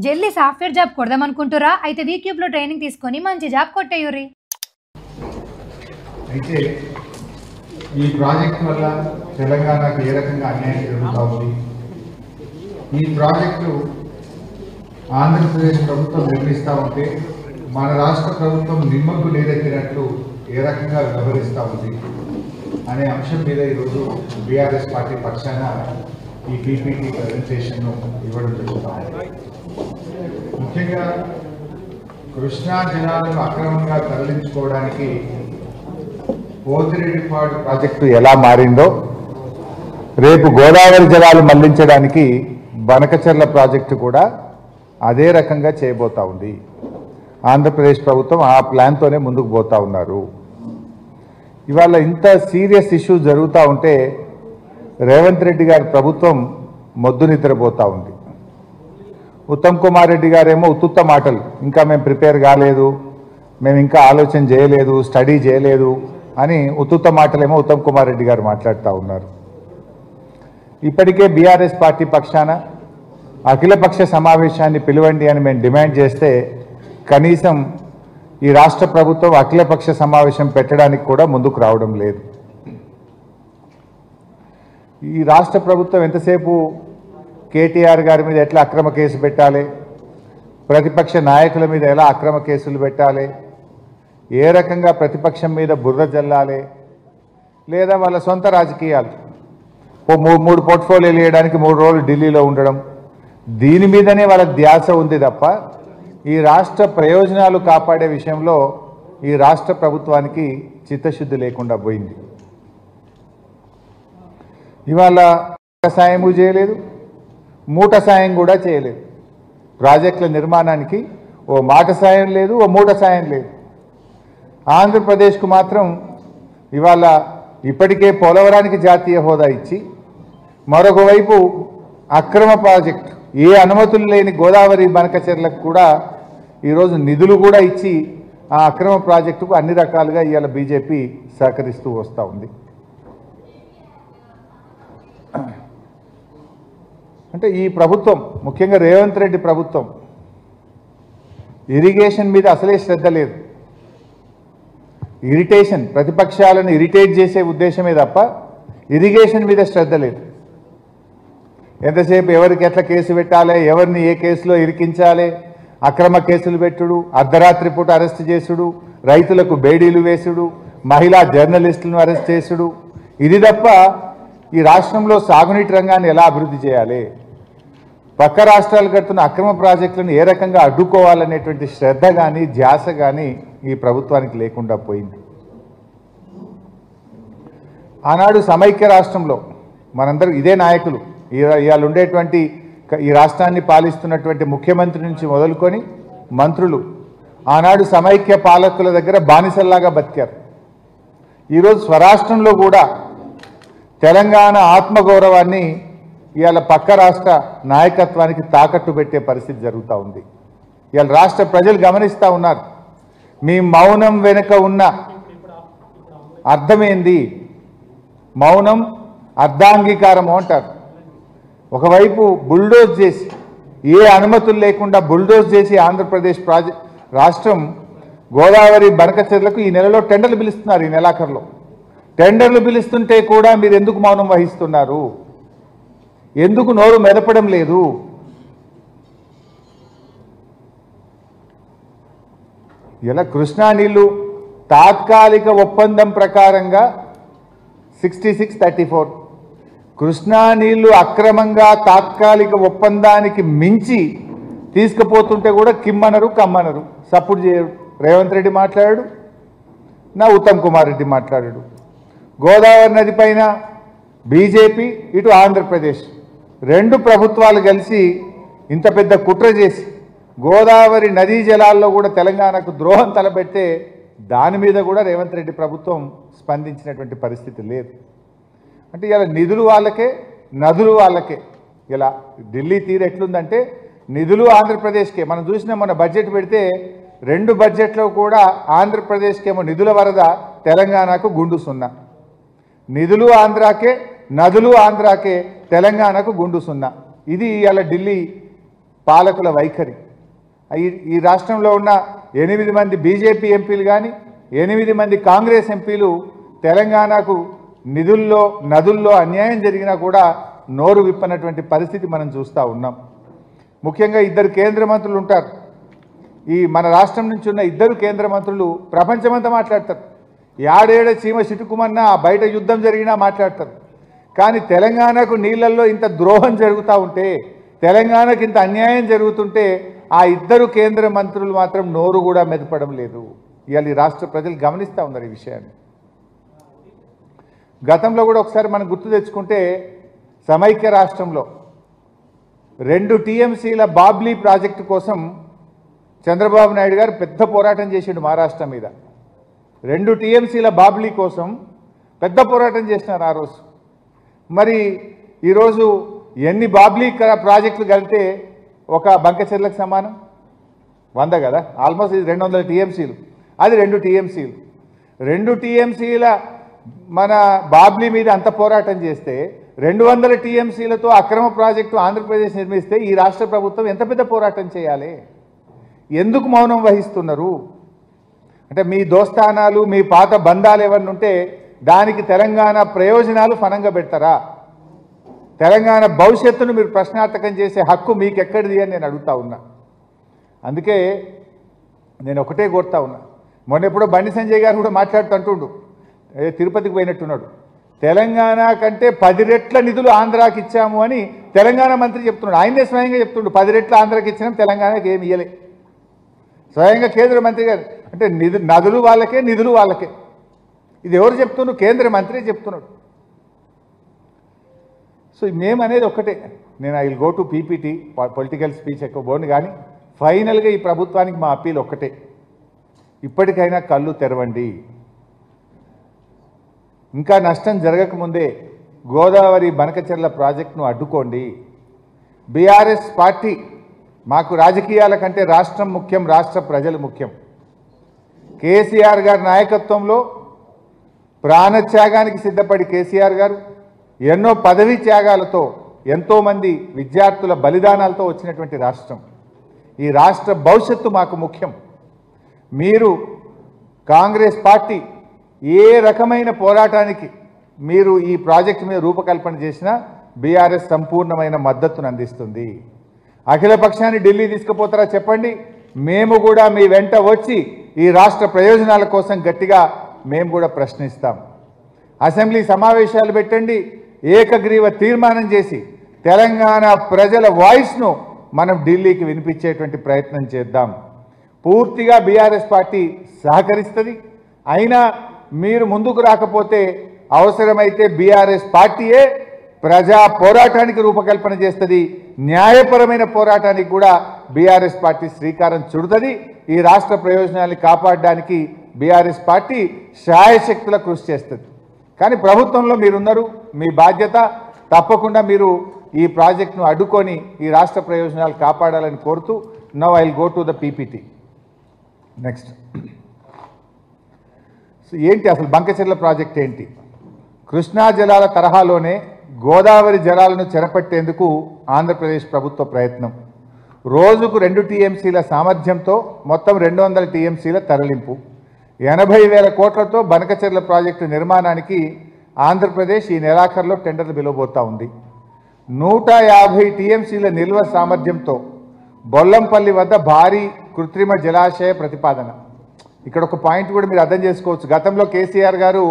జల్దీ software job కొడదామనుకుంటురా? అయితే వీక్యూబ్ లో ట్రైనింగ్ తీసుకొని మంచి జాబ్ కొట్టేయుర్రి. అయితే ఈ ప్రాజెక్ట్ వల్ల తెలంగాణకు ఏ రకంగా అన్యాయం జరుగుతూ ఉంది, ఈ ప్రాజెక్టు ఆంధ్రప్రదేశ్ ప్రభుత్వం నిర్మిస్తూ ఉంటే మన రాష్ట్ర ప్రభుత్వం నిమ్మకు నీరెత్తినట్లు ఏ రకంగా వ్యవహరిస్తూ ఉంది అనే అంశం మీద ఈరోజు బీఆర్ఎస్ పార్టీ పక్షాన ఈ పీపీటీ ప్రజెంటేషన్ను ఇవ్వడం జరుగుతుంది. ముఖ్యంగా కృష్ణా జలాలను అక్రమంగా తరలించుకోవడానికి పోతిరెడ్డిపాడు ప్రాజెక్టు ఎలా మారిందో రేపు గోదావరి జలాలు మళ్లించడానికి బనకచెర్ల ప్రాజెక్టు కూడా అదే రకంగా చేయబోతా ఉంది. ఆంధ్రప్రదేశ్ ప్రభుత్వం ఆ ప్లాన్తోనే ముందుకు పోతా ఉన్నారు. ఇవాళ ఇంత సీరియస్ ఇష్యూ జరుగుతూ ఉంటే రేవంత్ రెడ్డి గారి ప్రభుత్వం మొద్దు నిద్రపోతూ ఉంది. ఉత్తమ్ కుమార్ రెడ్డి గారేమో ఉత్తుత్త మాటలు, ఇంకా మేము ప్రిపేర్ కాలేదు, మేము ఇంకా ఆలోచన చేయలేదు, స్టడీ చేయలేదు అని ఉత్తుత్త మాటలేమో ఉత్తమ్ కుమార్ రెడ్డి గారు మాట్లాడుతూ ఉన్నారు. ఇప్పటికే బీఆర్ఎస్ పార్టీ పక్షాన అఖిలపక్ష సమావేశాన్ని పిలవండి అని మేము డిమాండ్ చేస్తే కనీసం ఈ రాష్ట్ర ప్రభుత్వం అఖిలపక్ష సమావేశం పెట్టడానికి కూడా ముందుకు రావడం లేదు. ఈ రాష్ట్ర ప్రభుత్వం ఎంతసేపు కేటీఆర్ గారి మీద ఎట్లా అక్రమ కేసు పెట్టాలి, ప్రతిపక్ష నాయకుల మీద ఎలా అక్రమ కేసులు పెట్టాలి, ఏ రకంగా ప్రతిపక్షం మీద బుర్ర జల్లాలి, లేదా వాళ్ళ సొంత రాజకీయాలు మూడు పోర్ట్ఫోలియోలు వేయడానికి 3 రోజులు ఢిల్లీలో ఉండడం, దీని మీదనే వాళ్ళ ధ్యాస ఉంది తప్ప ఈ రాష్ట్ర ప్రయోజనాలు కాపాడే విషయంలో ఈ రాష్ట్ర ప్రభుత్వానికి చిత్తశుద్ధి లేకుండా పోయింది. ఇవాళ సాయము చేయలేదు, మూట సాయం కూడా చేయలేదు. ప్రాజెక్టుల నిర్మాణానికి ఓ మాట సాయం లేదు, ఓ మూట సాయం లేదు. ఆంధ్రప్రదేశ్కు మాత్రం ఇవాళ ఇప్పటికే పోలవరానికి జాతీయ హోదా ఇచ్చి మరొక వైపు అక్రమ ప్రాజెక్టు, ఏ అనుమతులు లేని గోదావరి బనకచెర్లకు కూడా ఈరోజు నిధులు కూడా ఇచ్చి ఆ అక్రమ ప్రాజెక్టుకు అన్ని రకాలుగా ఇవాళ బీజేపీ సహకరిస్తూ వస్తూ ఉంది. అంటే ఈ ప్రభుత్వం, ముఖ్యంగా రేవంత్ రెడ్డి ప్రభుత్వం ఇరిగేషన్ మీద అసలే శ్రద్ధ లేదు. ఇరిటేషన్, ప్రతిపక్షాలను ఇరిటేట్ చేసే ఉద్దేశమే తప్ప ఇరిగేషన్ మీద శ్రద్ధ లేదు. ఎంతసేపు ఎవరికి ఎట్లా కేసు పెట్టాలి, ఎవరిని ఏ కేసులో ఇరికించాలి, అక్రమ కేసులు పెట్టుడు, అర్ధరాత్రి పూట అరెస్ట్ చేసుడు, రైతులకు బేడీలు వేసుడు, మహిళా జర్నలిస్టులను అరెస్ట్ చేసుడు, ఇది తప్ప ఈ రాష్ట్రంలో సాగునీటి రంగాన్ని ఎలా అభివృద్ధి చేయాలి, పక్క రాష్ట్రాలు కడుతున్న అక్రమ ప్రాజెక్టులను ఏ రకంగా అడ్డుకోవాలనేటువంటి శ్రద్ధ కానీ ధ్యాస కానీ ఈ ప్రభుత్వానికి లేకుండా పోయింది. ఆనాడు సమైక్య రాష్ట్రంలో మనందరూ ఇదే నాయకులు, ఇవాళ ఉండేటువంటి ఈ రాష్ట్రాన్ని పాలిస్తున్నటువంటి ముఖ్యమంత్రి నుంచి మొదలుకొని మంత్రులు ఆనాడు సమైక్య పాలకుల దగ్గర బానిసల్లాగా బతికారు. ఈరోజు స్వరాష్ట్రంలో కూడా తెలంగాణ ఆత్మగౌరవాన్ని ఇవాళ పక్క రాష్ట్ర నాయకత్వానికి తాకట్టు పెట్టే పరిస్థితి జరుగుతూ ఉంది. ఇవాళ రాష్ట్ర ప్రజలు గమనిస్తూ ఉన్నారు. మీ మౌనం వెనుక ఉన్న అర్థమేంది? మౌనం అర్ధాంగీకారము అంటారు. ఒకవైపు బుల్డోజ్ చేసి, ఏ అనుమతులు లేకుండా బుల్డోజ్ చేసి ఆంధ్రప్రదేశ్ రాష్ట్రం గోదావరి బనకచెర్లకు ఈ నెలలో టెండర్లు పిలుస్తున్నారు. ఈ నెలాఖరులో టెండర్లు పిలుస్తుంటే కూడా మీరు ఎందుకు మౌనం వహిస్తున్నారు? ఎందుకు నోరు మెదపడం లేదు? ఇలా కృష్ణా నీళ్లు తాత్కాలిక ఒప్పందం ప్రకారంగా 6634 కృష్ణా నీళ్లు అక్రమంగా తాత్కాలిక ఒప్పందానికి మించి తీసుకుపోతుంటే కూడా కిమ్మనరు కమ్మనరు, సపోర్ట్ చేయరు. రేవంత్ రెడ్డి మాట్లాడాడు, నా ఉత్తమ్ కుమార్ రెడ్డి మాట్లాడాడు. గోదావరి నది పైన బీజేపీ, ఇటు ఆంధ్రప్రదేశ్ 2 ప్రభుత్వాలు కలిసి ఇంత పెద్ద కుట్ర చేసి గోదావరి నదీ జలాల్లో కూడా తెలంగాణకు ద్రోహం తలపెట్టే దాని మీద కూడా రేవంత్ రెడ్డి ప్రభుత్వం స్పందించినటువంటి పరిస్థితి లేదు. అంటే ఇలా నిధులు వాళ్ళకే, నదులు వాళ్ళకే. ఇలా ఢిల్లీ తీరు ఎట్లుందంటే నిధులు ఆంధ్రప్రదేశ్కే. మనం చూసిన మన బడ్జెట్ పెడితే 2 బడ్జెట్లో కూడా ఆంధ్రప్రదేశ్కేమో నిధుల వరద, తెలంగాణకు గుండు సున్నా. నిధులు ఆంధ్రాకే, నదులు ఆంధ్రాకే, తెలంగాణకు గుండు సున్నా. ఇది ఇలా ఢిల్లీ పాలకుల వైఖరి. ఈ రాష్ట్రంలో ఉన్న 8 మంది బీజేపీ ఎంపీలు కానీ 8 మంది కాంగ్రెస్ ఎంపీలు తెలంగాణకు నిధుల్లో నదుల్లో అన్యాయం జరిగినా కూడా నోరు విప్పనటువంటి పరిస్థితి మనం చూస్తూ ఉన్నాం. ముఖ్యంగా 2 కేంద్ర మంత్రులు ఉంటారు. ఈ మన రాష్ట్రం నుంచి ఉన్న 2 కేంద్ర మంత్రులు ప్రపంచమంతా మాట్లాడతారు. యాడేడ చీమ చిటుకుమన్నా బయట యుద్ధం జరిగినా మాట్లాడతారు. కానీ తెలంగాణకు నీళ్ళల్లో ఇంత ద్రోహం జరుగుతూ ఉంటే, తెలంగాణకు ఇంత అన్యాయం జరుగుతుంటే ఆ 2 కేంద్ర మంత్రులు మాత్రం నోరు కూడా మెదపడం లేదు. ఇవాళ ఈ రాష్ట్ర ప్రజలు గమనిస్తూ ఉన్నారు ఈ విషయాన్ని. గతంలో కూడా ఒకసారి మనం గుర్తు తెచ్చుకుంటే సమైక్య రాష్ట్రంలో 2 టీఎంసీల బాబ్లీ ప్రాజెక్టు కోసం చంద్రబాబు నాయుడు గారు పెద్ద పోరాటం చేసిండు మహారాష్ట్ర మీద. 2 టీఎంసీల బాబ్లీ కోసం పెద్ద పోరాటం చేసినారు ఆ రోజు. మరి ఈరోజు ఎన్ని బాబ్లీ ప్రాజెక్టులు కలిపితే ఒక బంకచెర్లకు సమానం? 100 కదా, ఆల్మోస్ట్ ఇది 200 టీఎంసీలు, అది 2 టీఎంసీలు. 2 టీఎంసీల మన బాబ్లీ మీద అంత పోరాటం చేస్తే 200 టీఎంసీలతో అక్రమ ప్రాజెక్టు ఆంధ్రప్రదేశ్ నిర్మిస్తే ఈ రాష్ట్ర ప్రభుత్వం ఎంత పెద్ద పోరాటం చేయాలి? ఎందుకు మౌనం వహిస్తున్నారు? అంటే మీ దోస్తానాలు, మీ పాత బంధాలు ఏమన్నా ఉంటే దానికి తెలంగాణ ప్రయోజనాలు ఫనంగా పెడతారా? తెలంగాణ భవిష్యత్తును మీరు ప్రశ్నార్థకం చేసే హక్కు మీకు ఎక్కడిది అని నేను అడుగుతా ఉన్నా. అందుకే నేను ఒకటే కోరుతా ఉన్నా. మొన్న ఎప్పుడో బండి సంజయ్ గారు కూడా మాట్లాడుతుంటుండు, తిరుపతికి పోయినట్టున్నాడు. తెలంగాణ కంటే 10 రెట్ల నిధులు ఆంధ్రాకి ఇచ్చాము అని తెలంగాణ మంత్రి చెప్తున్నాడు. ఆయనే స్వయంగా చెప్తుండు, 10 రెట్ల ఆంధ్రాకి ఇచ్చినాం, తెలంగాణకి ఏమి ఇయ్యలే. స్వయంగా కేంద్ర మంత్రి గారు. అంటే నదులు వాళ్ళకే, నిధులు వాళ్ళకే. ఇది ఎవరు చెప్తున్నారు? కేంద్ర మంత్రి చెప్తున్నాడు. సో మేము అనేది ఒక్కటే, నేను I will go to PPT, political speech ఎక్కువ బోను, కానీ ఫైనల్గా ఈ ప్రభుత్వానికి మా అప్పీల్ ఒక్కటే, ఇప్పటికైనా కళ్ళు తెరవండి. ఇంకా నష్టం జరగకముందే గోదావరి బనకచెర్ల ప్రాజెక్టును అడ్డుకోండి. బీఆర్ఎస్ పార్టీ మాకు రాజకీయాల కంటే రాష్ట్రం ముఖ్యం, రాష్ట్ర ప్రజలు ముఖ్యం. కేసీఆర్ గారి నాయకత్వంలో ప్రాణత్యాగానికి సిద్ధపడి కేసీఆర్ గారు ఎన్నో పదవీ త్యాగాలతో, ఎంతోమంది విద్యార్థుల బలిదానాలతో వచ్చినటువంటి రాష్ట్రం. ఈ రాష్ట్ర భవిష్యత్తు మాకు ముఖ్యం. మీరు కాంగ్రెస్ పార్టీ ఏ రకమైన పోరాటానికి మీరు ఈ ప్రాజెక్టు మీద రూపకల్పన చేసినా బీఆర్ఎస్ సంపూర్ణమైన మద్దతును అందిస్తుంది. అఖిల పక్షాన్ని ఢిల్లీ తీసుకుపోతారా చెప్పండి, మేము కూడా మీ వెంట వచ్చి ఈ రాష్ట్ర ప్రయోజనాల కోసం గట్టిగా మేము కూడా ప్రశ్నిస్తాం. అసెంబ్లీ సమావేశాలు పెట్టండి, ఏకగ్రీవ తీర్మానం చేసి తెలంగాణ ప్రజల వాయిస్ను మనం ఢిల్లీకి వినిపించేటువంటి ప్రయత్నం చేద్దాం. పూర్తిగా బీఆర్ఎస్ పార్టీ సహకరిస్తుంది. అయినా మీరు ముందుకు రాకపోతే అవసరమైతే బీఆర్ఎస్ పార్టీయే ప్రజా పోరాటానికి రూపకల్పన చేస్తుంది. న్యాయపరమైన పోరాటానికి కూడా బీఆర్ఎస్ పార్టీ శ్రీకారం చుడుతుంది. ఈ రాష్ట్ర ప్రయోజనాన్ని కాపాడడానికి బీఆర్ఎస్ పార్టీ శాయశక్తుల కృషి చేస్తుంది. కానీ ప్రభుత్వంలో మీరున్నారు, మీ బాధ్యత తప్పకుండా మీరు ఈ ప్రాజెక్టును అడ్డుకొని ఈ రాష్ట్ర ప్రయోజనాలు కాపాడాలని కోరుతూ now I will go to the PPT. Next, ఏంటి అసలు బంకచెర్ల ప్రాజెక్ట్ ఏంటి? కృష్ణా జలాల తరహాలోనే గోదావరి జలాలను చెరపట్టేందుకు ఆంధ్రప్రదేశ్ ప్రభుత్వ ప్రయత్నం. రోజుకు 2 టీఎంసీల సామర్థ్యంతో మొత్తం 200 టీఎంసీల తరలింపు. 80,000 కోట్లతో బనకచెర్ల ప్రాజెక్టు నిర్మాణానికి ఆంధ్రప్రదేశ్ ఈ నెలాఖరులో టెండర్లు పిలువబోతా ఉంది. 150 టీఎంసీల నిల్వ సామర్థ్యంతో బొల్లంపల్లి వద్ద భారీ కృత్రిమ జలాశయ ప్రతిపాదన. ఇక్కడ ఒక పాయింట్ కూడా మీరు అర్థం చేసుకోవచ్చు. గతంలో కేసీఆర్ గారు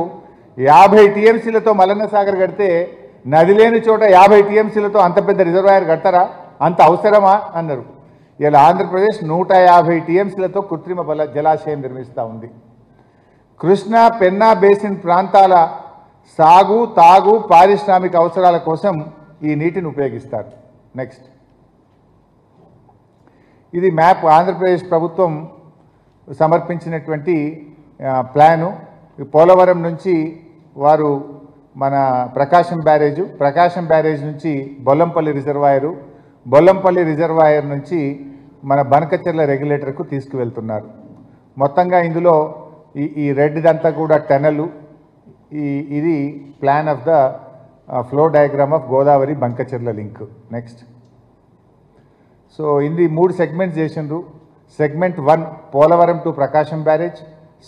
50 టీఎంసీలతో మల్లన్న సాగర్ కడితే నది లేని చోట 50 టీఎంసీలతో అంత పెద్ద రిజర్వాయర్ కడతారా, అంత అవసరమా అన్నారు. ఇలా ఆంధ్రప్రదేశ్ 150 టీఎంసీలతో కృత్రిమ జలాశయం నిర్మిస్తూ ఉంది. కృష్ణా పెన్నా బేసిన్ ప్రాంతాల సాగు, తాగు, పారిశ్రామిక అవసరాల కోసం ఈ నీటిని ఉపయోగిస్తారు. నెక్స్ట్, ఇది మ్యాప్ ఆంధ్రప్రదేశ్ ప్రభుత్వం సమర్పించినటువంటి ప్లాను. పోలవరం నుంచి వారు మన ప్రకాశం బ్యారేజ్ నుంచి బొల్లంపల్లి రిజర్వాయర్ నుంచి మన బనకచెర్ల రెగ్యులేటర్కు తీసుకువెళ్తున్నారు. మొత్తంగా ఇందులో ఈ రెడ్దంతా కూడా టనలు. ఇది plan of the flow diagram of Godavari Bankacherla link. Next, so ఇది 3 సెగ్మెంట్స్ చేసిండ్రు. Segment 1 Polavaram to Prakasam barrage,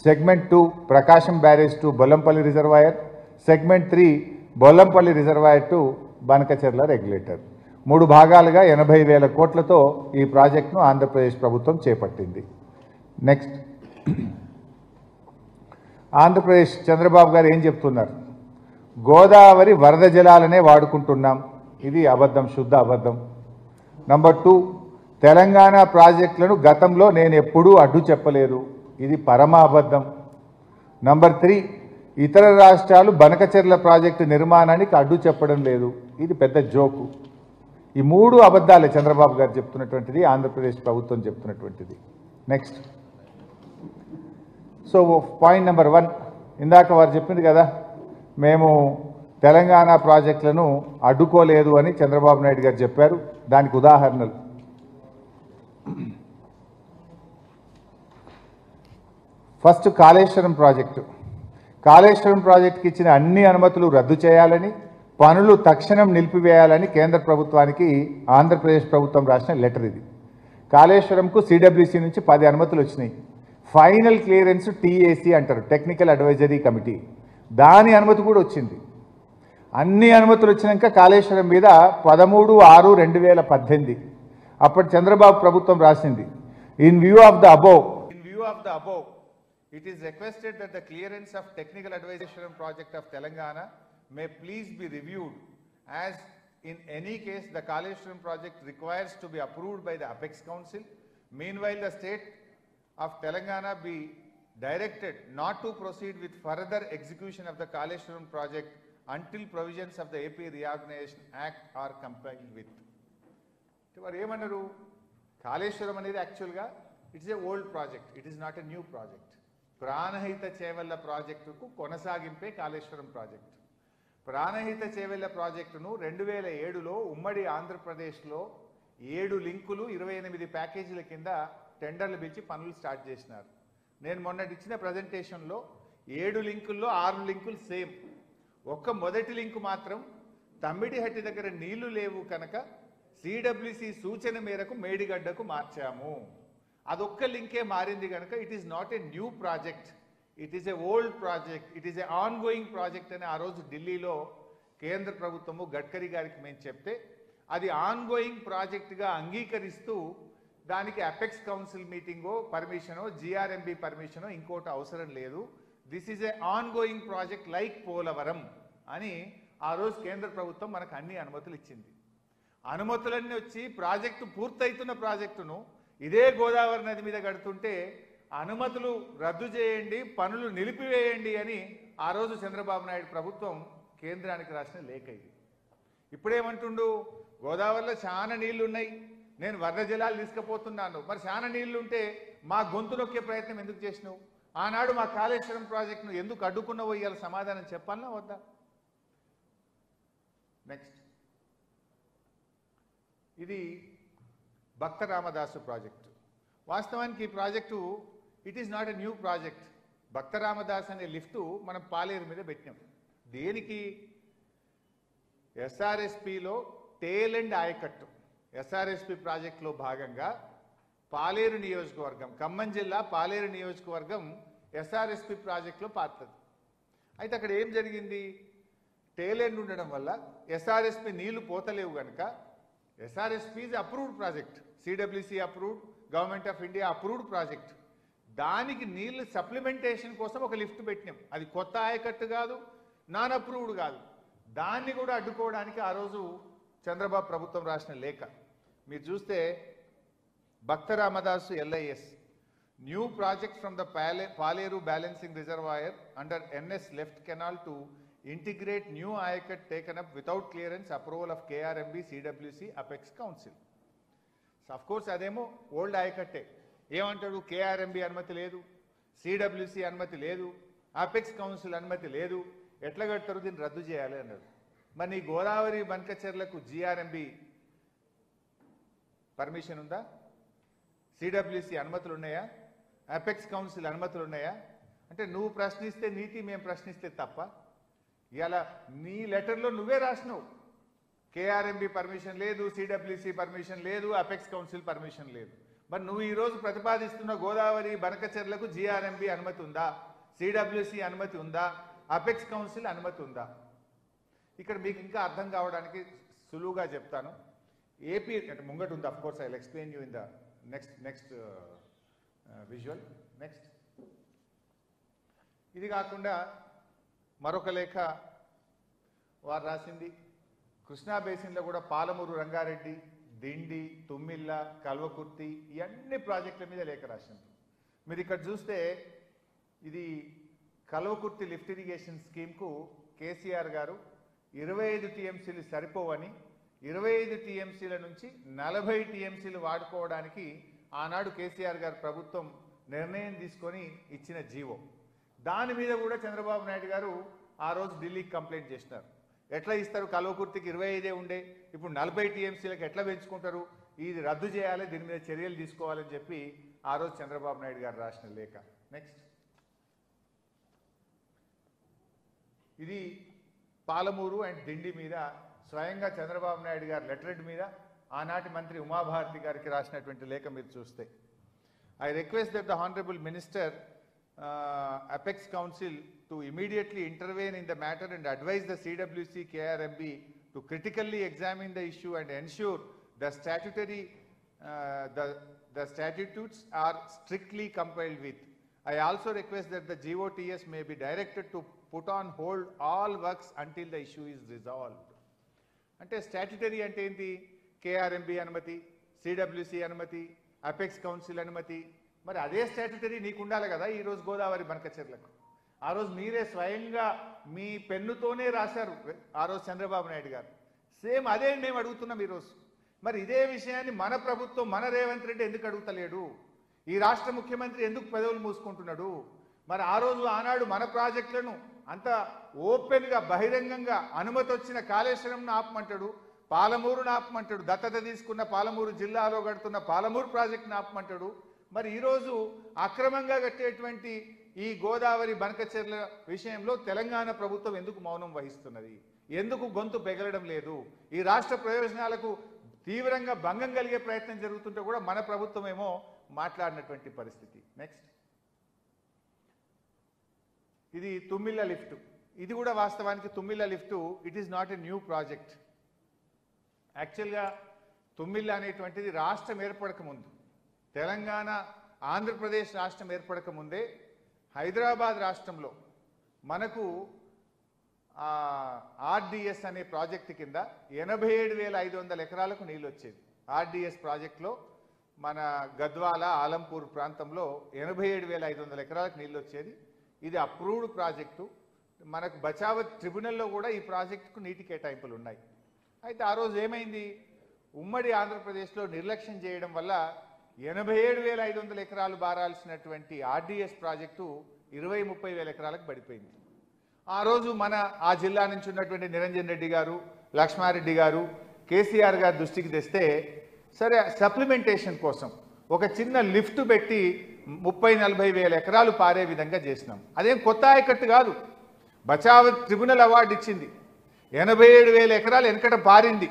segment 2 Prakasam barrage to Bollampalli reservoir, segment 3 Bollampalli reservoir to Banakacherla regulator. 3 భాగాలుగా 80,000 కోట్లతో ఈ ప్రాజెక్టును ఆంధ్రప్రదేశ్ ప్రభుత్వం చేపట్టింది. నెక్స్ట్, ఆంధ్రప్రదేశ్ చంద్రబాబు గారు ఏం చెప్తున్నారు? గోదావరి వరద జలాలనే వాడుకుంటున్నాం. ఇది అబద్ధం, శుద్ధ అబద్ధం. నంబర్ 2, తెలంగాణ ప్రాజెక్టులను గతంలో నేను ఎప్పుడూ అడ్డు చెప్పలేదు. ఇది పరమ అబద్ధం. నంబర్ 3, ఇతర రాష్ట్రాలు బనకచెర్ల ప్రాజెక్టు నిర్మాణానికి అడ్డు చెప్పడం లేదు. ఇది పెద్ద జోకు. ఈ 3 అబద్ధాలే చంద్రబాబు గారు చెప్తున్నటువంటిది, ఆంధ్రప్రదేశ్ ప్రభుత్వం చెప్తున్నటువంటిది. నెక్స్ట్, సో పాయింట్ నెంబర్ 1, ఇందాక వారు చెప్పింది కదా, మేము తెలంగాణ ప్రాజెక్టులను అడ్డుకోలేదు అని చంద్రబాబు నాయుడు గారు చెప్పారు. దానికి ఉదాహరణలు ఫస్ట్ కాళేశ్వరం ప్రాజెక్టు. కాళేశ్వరం ప్రాజెక్టుకి ఇచ్చిన అన్ని అనుమతులు రద్దు చేయాలని, పనులు తక్షణం నిలిపివేయాలని కేంద్ర ప్రభుత్వానికి ఆంధ్రప్రదేశ్ ప్రభుత్వం రాసిన లెటర్ ఇది. కాళేశ్వరంకు సిడబ్ల్యూసి నుంచి 10 అనుమతులు వచ్చినాయి. ఫైనల్ క్లియరెన్స్ టీఏసీ అంటారు, టెక్నికల్ అడ్వైజరీ కమిటీ. దాని అనుమతి కూడా వచ్చింది. అన్ని అనుమతులు వచ్చినాక కాళేశ్వరం మీద 13/6/2018 అప్పటి చంద్రబాబు ప్రభుత్వం రాసింది, in view of the above it is requested that the clearance of technical advisory project of Telangana may please be reviewed, as in any case the Kaleshwaram project requires to be approved by the Apex Council. Meanwhile, the state of Telangana be directed not to proceed with further execution of the Kaleshwaram project until provisions of the AP Reorganization Act are complied with. వారు ఏమన్నారు? కాళేశ్వరం అనేది యాక్చువల్గా it's a old project, it is not a new project. Pranahita Chevella ప్రాజెక్టుకు కొనసాగింపే Kaleshwaram project. Pranahita Chevella ప్రాజెక్టును 2007లో ఉమ్మడి ఆంధ్రప్రదేశ్లో 7 లింకులు 28 ప్యాకేజీల కింద టెండర్లు పిలిచి పనులు స్టార్ట్ చేసినారు. నేను మొన్నటి ఇచ్చిన ప్రజెంటేషన్లో 7 లింకుల్లో 6 లింకులు సేమ్. ఒక్క మొదటి లింకు మాత్రం తమ్మిడిహట్టి దగ్గర నీళ్లు లేవు కనుక సిడబ్ల్యూసి సూచన మేరకు మేడిగడ్డకు మార్చాము. అదొక్క లింకే మారింది కనుక it is not a new project, it is a old project, it is A on going project అని ఆ రోజు ఢిల్లీలో కేంద్ర ప్రభుత్వము గడ్కరీ గారికి మేము చెప్తే అది ఆన్ గోయింగ్ ప్రాజెక్టుగా అంగీకరిస్తూ దానికి అపెక్స్ కౌన్సిల్ మీటింగో పర్మిషనో జిఆర్ఎంబి పర్మిషనో ఇంకోటి అవసరం లేదు, this is A on going project like Polavaram అని ఆ రోజు కేంద్ర ప్రభుత్వం మనకు అన్ని అనుమతులు ఇచ్చింది. అనుమతులన్నీ వచ్చి ప్రాజెక్టు పూర్తయితున్న ప్రాజెక్టును ఇదే గోదావరి నది మీద కడుతుంటే అనుమతులు రద్దు చేయండి, పనులు నిలిపివేయండి అని ఆ రోజు చంద్రబాబు నాయుడు ప్రభుత్వం కేంద్రానికి రాసిన లేఖ ఇది. ఇప్పుడేమంటుండు? గోదావరిలో చాలా నీళ్లు ఉన్నాయి, నేను వరద జలాలు తీసుకుపోతున్నాను. మరి చాలా నీళ్లు ఉంటే మా గొంతు నొక్కే ప్రయత్నం ఎందుకు చేసినావు? ఆనాడు మా కాళేశ్వరం ప్రాజెక్టును ఎందుకు అడ్డుకున్నావో ఇవాళ సమాధానం చెప్పాలనా వద్దా? నెక్స్ట్, ఇది భక్త రామదాసు ప్రాజెక్టు. వాస్తవానికి ఈ project it is not a new project. Bhakta Ramadas అనే లిఫ్టు మనం పాలేరు మీద పెట్టినాం. దేనికి? ఎస్ఆర్ఎస్పిలో టేల్ అండ్ ఆయకట్టు ఎస్ఆర్ఎస్పి ప్రాజెక్టులో భాగంగా పాలేరు నియోజకవర్గం, ఖమ్మం జిల్లా పాలేరు నియోజకవర్గం ఎస్ఆర్ఎస్పి ప్రాజెక్టులో పాత్రది. అయితే అక్కడ ఏం జరిగింది? టేల్ ఎండ్ ఉండడం వల్ల ఎస్ఆర్ఎస్పి నీళ్లు పోతలేవు కనుక SRSP is approved project, CWC approved, government of India approved project. దానికి నీళ్లు సప్లిమెంటేషన్ కోసం ఒక లిఫ్ట్ పెట్టినాం. అది కొత్త ఆయకట్టు కాదు, నాన్ అప్రూవ్డ్ కాదు. దాన్ని కూడా అడ్డుకోవడానికి ఆ రోజు చంద్రబాబు ప్రభుత్వం రాసిన లేఖ మీరు చూస్తే, Bhakta Ramadasu LIS new project from the Paleru balancing reservoir under NS left canal to integrate new ayakat taken up without clearance approval of KRMB, CWC, Apex Council. So of course ademo old ayakatte ఏమంటాడు? KRMB అనుమతి లేదు, CWC అనుమతి లేదు, Apex Council అనుమతి లేదు, ఎట్లా కడతారు? దీన్ని రద్దు చేయాలి అన్నాడు. మరి ఈ గోదావరి బనకచెర్లకు GRMB పర్మిషన్ ఉందా? CWC అనుమతులు ఉన్నాయా? Apex Council అనుమతులు ఉన్నాయా? అంటే నువ్వు ప్రశ్నిస్తే నీతి, మేము ప్రశ్నిస్తే తప్ప. ఇలా నీ లెటర్లో నువ్వే రాసినావు కేఆర్ఎంబి పర్మిషన్ లేదు, సిడబ్ల్యూసి పర్మిషన్ లేదు, అపెక్స్ కౌన్సిల్ పర్మిషన్ లేదు. మరి నువ్వు ఈరోజు ప్రతిపాదిస్తున్న గోదావరి బనకచెర్లకు జిఆర్ఎంబి అనుమతి ఉందా, సిడబ్ల్యూసి అనుమతి ఉందా, అపెక్స్ కౌన్సిల్ అనుమతి ఉందా? ఇక్కడ మీకు ఇంకా అర్థం కావడానికి సులువుగా చెప్తాను. ఏపీ అంటే ముంగట ఉంది, of course I will explain you in the next visual. Next, ఇది కాకుండా మరొక లేఖ వారు రాసింది. కృష్ణా బేసిన్లో కూడా పాలమూరు రంగారెడ్డి, దిండి, తుమ్మిళ్ళ, కల్వకుర్తి ఈ అన్ని ప్రాజెక్టుల మీద లేఖ రాసింది. మీరు ఇక్కడ చూస్తే ఇది కల్వకుర్తి లిఫ్ట్ ఇరిగేషన్ స్కీమ్కు కేసీఆర్ గారు 25 టీఎంసీలు సరిపోవని 25 టీఎంసీల నుంచి 40 టీఎంసీలు వాడుకోవడానికి ఆనాడు కేసీఆర్ గారు ప్రభుత్వం నిర్ణయం తీసుకొని ఇచ్చిన జీవో. దాని మీద కూడా చంద్రబాబు నాయుడు గారు ఆ రోజు ఢిల్లీకి కంప్లైంట్ చేసినారు. ఎట్లా ఇస్తారు, కల్వకుర్తికి 25 ఉండే ఇప్పుడు 40 టీఎంసీలకు ఎట్లా పెంచుకుంటారు, ఇది రద్దు చేయాలి, దీని మీద చర్యలు తీసుకోవాలని చెప్పి ఆ రోజు చంద్రబాబు నాయుడు గారు రాసిన లేఖ. నెక్స్ట్, ఇది పాలమూరు అండ్ దిండి మీద స్వయంగా చంద్రబాబు నాయుడు గారు లెటరెడ్ మీద ఆనాటి మంత్రి ఉమాభారతి గారికి రాసినటువంటి లేఖ మీరు చూస్తే, I request that the honourable minister apex council to immediately intervene in the matter and advise the CWC KRMB to critically examine the issue and ensure the statutory the statutes are strictly complied with. I also request that the GOTS may be directed to put on hold all works until the issue is resolved. అంటే statutory అంటే ఏంటి? KRMB అనుమతి, CWC అనుమతి, apex council అనుమతి. మరి అదే statutory నీకు ఉండాలి కదా ఈరోజు గోదావరి బనకచెర్లకు. ఆ రోజు మీరే స్వయంగా మీ పెన్నుతోనే రాశారు ఆ రోజు చంద్రబాబు నాయుడు గారు. సేమ్ అదే మేము అడుగుతున్నాం ఈరోజు. మరి ఇదే విషయాన్ని మన ప్రభుత్వం, మన రేవంత్ రెడ్డి ఎందుకు అడుగుతలేడు? ఈ రాష్ట్ర ముఖ్యమంత్రి ఎందుకు పెదవులు మూసుకుంటున్నాడు? మరి ఆ రోజు ఆనాడు మన ప్రాజెక్టులను అంత ఓపెన్గా బహిరంగంగా అనుమతి వచ్చిన కాళేశ్వరంను ఆపమంటాడు, పాలమూరును ఆపమంటాడు, దత్తత తీసుకున్న పాలమూరు జిల్లాలో కడుతున్న పాలమూరు ప్రాజెక్టును ఆపమంటాడు. మరి ఈరోజు అక్రమంగా కట్టేటువంటి ఈ గోదావరి బనకచెర్ల విషయంలో తెలంగాణ ప్రభుత్వం ఎందుకు మౌనం వహిస్తున్నది? ఎందుకు గొంతు పెగలడం లేదు? ఈ రాష్ట్ర ప్రయోజనాలకు తీవ్రంగా భంగం కలిగే ప్రయత్నం జరుగుతుంటే కూడా మన ప్రభుత్వం ఏమో మాట్లాడినటువంటి పరిస్థితి. నెక్స్ట్, ఇది తుమ్మిళ్ళ లిఫ్ట్. ఇది కూడా వాస్తవానికి Tummilla lift it is not a new project. యాక్చువల్గా తుమ్మిళ్ళ అనేటువంటిది రాష్ట్రం ఏర్పడక ముందు, తెలంగాణ ఆంధ్రప్రదేశ్ రాష్ట్రం ఏర్పడక ముందే హైదరాబాద్ రాష్ట్రంలో మనకు ఆర్డిఎస్ అనే ప్రాజెక్టు కింద 87,500 ఎకరాలకు నీళ్ళు వచ్చేది. ఆర్డిఎస్ ప్రాజెక్టులో మన గద్వాల, ఆలంపూర్ ప్రాంతంలో 87,500 ఎకరాలకు నీళ్ళు వచ్చేది. ఇది అప్రూవ్డ్ ప్రాజెక్టు. మనకు బచావత్ ట్రిబ్యునల్లో కూడా ఈ ప్రాజెక్టుకు నీటి కేటాయింపులు ఉన్నాయి. అయితే ఆ రోజు ఏమైంది? ఉమ్మడి ఆంధ్రప్రదేశ్లో నిర్లక్ష్యం చేయడం వల్ల 87,500 ఎకరాలు బారాల్సినటువంటి ఆర్డిఎస్ ప్రాజెక్టు 20-30 ఎకరాలకు పడిపోయింది. ఆ రోజు ఆ జిల్లా నుంచి ఉన్నటువంటి నిరంజన్ రెడ్డి గారు, లక్ష్మారెడ్డి గారు కేసీఆర్ గారి దృష్టికి తెస్తే, సరే సప్లిమెంటేషన్ కోసం ఒక చిన్న లిఫ్ట్ పెట్టి 30-40 ఎకరాలు పారే విధంగా చేసినాం. అదేం కొత్త ఆయకట్టు కాదు. బచావత్ ట్రిబ్యునల్ అవార్డు ఇచ్చింది. 87,000 ఎకరాలు వెనకట పారింది.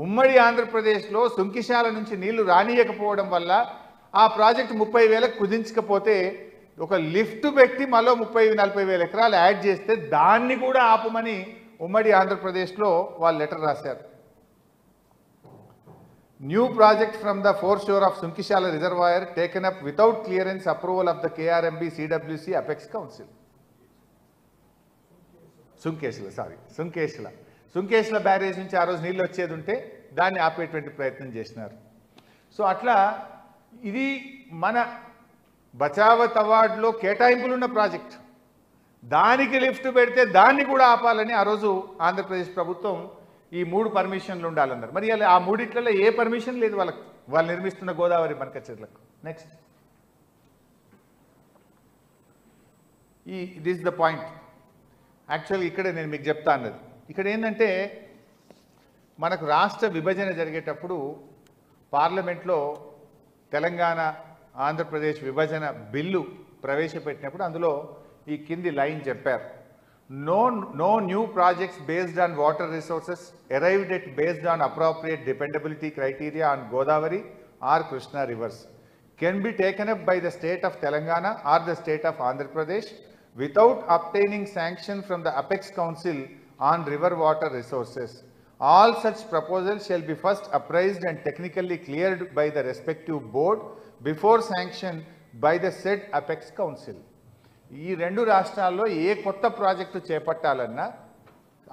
ఉమ్మడి ఆంధ్రప్రదేశ్లో సుంకిశాల నుంచి నీళ్లు రానియకపోవడం వల్ల ఆ ప్రాజెక్టు 30,000కు కుదించకపోతే ఒక లిఫ్ట్ పెట్టి మళ్ళీ 30-40 ఎకరాలు యాడ్ చేస్తే దాన్ని కూడా ఆపమని ఉమ్మడి ఆంధ్రప్రదేశ్లో వాళ్ళు లెటర్ రాశారు. New project from the fore shore of Sunkishala reservoir taken up without clearance approval of the KRMB CWC apex council. Sunkesula barrage నుంచి ఆ రోజు నీళ్ళు వచ్చేది ఉంటే దాన్ని ఆపేటువంటి ప్రయత్నం చేసినారు. సో అట్లా ఇది మన బచావత్ అవార్డులో కేటాయింపులున్న ప్రాజెక్ట్. దానికి లిఫ్ట్ పెడితే దాన్ని కూడా ఆపాలని ఆ రోజు ఆంధ్రప్రదేశ్ ప్రభుత్వం ఈ 3 పర్మిషన్లు ఉండాలన్నారు. మరి ఆ మూడిట్లలో ఏ పర్మిషన్ లేదు వాళ్ళకు, వాళ్ళు నిర్మిస్తున్న గోదావరి బనకచెర్లకు. Next, this the point. యాక్చువల్గా ఇక్కడే నేను మీకు చెప్తా అన్నది. ఇక్కడ ఏంటంటే మనకు రాష్ట్ర విభజన జరిగేటప్పుడు పార్లమెంట్లో తెలంగాణ ఆంధ్రప్రదేశ్ విభజన బిల్లు ప్రవేశపెట్టినప్పుడు అందులో ఈ కింది లైన్ చెప్పారు. No new projects based on water resources arrived at based on appropriate dependability criteria on Godavari or Krishna rivers can be taken up by the state of Telangana or the state of Andhra Pradesh without obtaining sanction from the Apex Council on river water resources. All such proposals shall be first appraised and technically cleared by the respective board before sanction by the said Apex Council. ఈ రెండు రాష్ట్రాల్లో ఏ కొత్త project చేపట్టాలన్నా